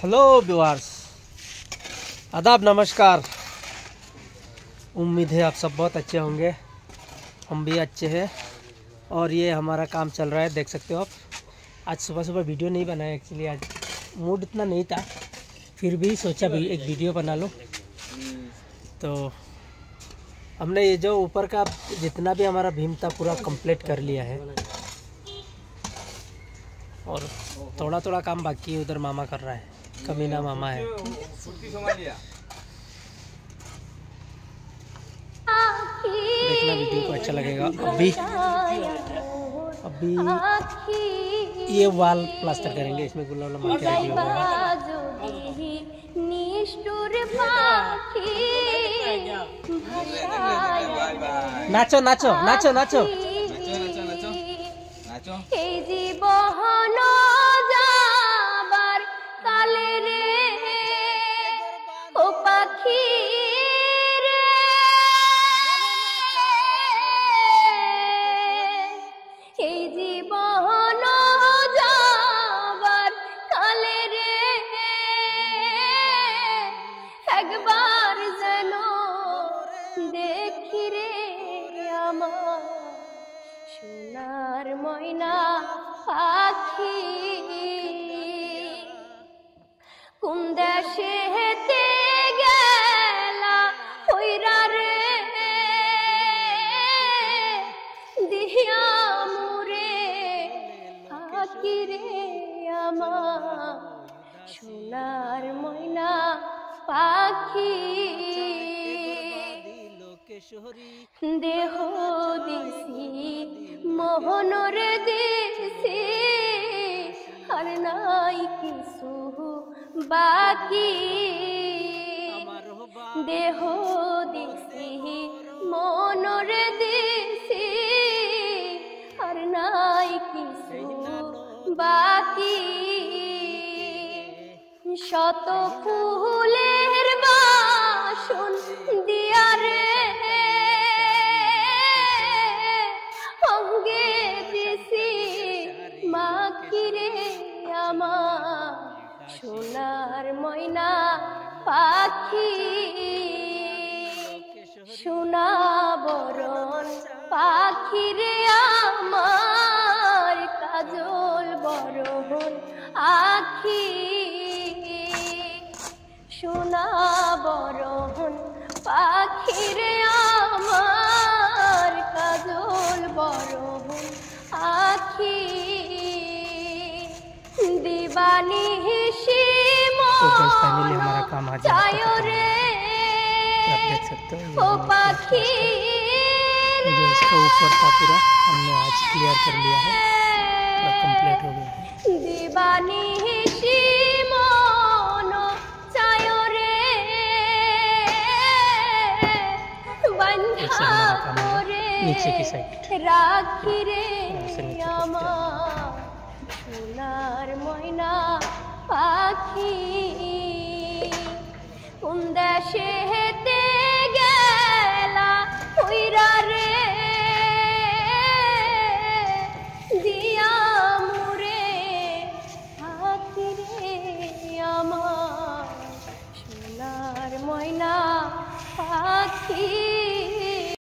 Hello viewers, आदाब, नमस्कार। उम्मीद है आप सब बहुत अच्छे होंगे। हम भी अच्छे हैं और ये हमारा काम चल रहा है, देख सकते हो आप। आज सुबह सुबह वीडियो नहीं बनाया, एक्चुअली आज मूड इतना नहीं था, फिर भी सोचा भी एक वीडियो बना लो। तो हमने ये जो ऊपर का जितना भी हमारा भीम था पूरा कंप्लीट कर लिया है और थोड़ा थोड़ा काम बाकी है। उधर मामा कर रहा है, कमीना मामा है। देखना वीडियो को अच्छा लगेगा। अभी ये वाल प्लास्टर करेंगे, इसमें गुलाब मार के रेडी होगा। नाचो नाचो नाचो नाचो সোনার ময়না পাখি কোন দেশে হেতে গেলা হইরা রে দিহিয়া মুরে পাখি রে আমার সোনার ময়না পাখি দেহ দিছি মোহনর দিছি আর নাই কিছু বাকি। দেহ দিছি মনর দিছি আর নাই কিছু বাকি। শত ফুলের বাসন দিয়া রে অঙ্গে দিছি মাকি রে আমার সোনার ময়না পাখি। সোনা বরণ পাখি রে আমার কাজল বরণ আখি। সোনা বরণ পাখি রে আমার কাজল বরণ আখি। दीवानी फाइनली हमारा काम आ गया। आप देख सकते हो ओ पाखी जो इसका ऊपर था पूरा हमने आज क्लियर कर लिया है, पूरा कंप्लीट हो गया है। दीवानी मोनो चायो रे बंधा रे नीचे की साइड राखी रे সোনার ময়না পাখি কোন দেশে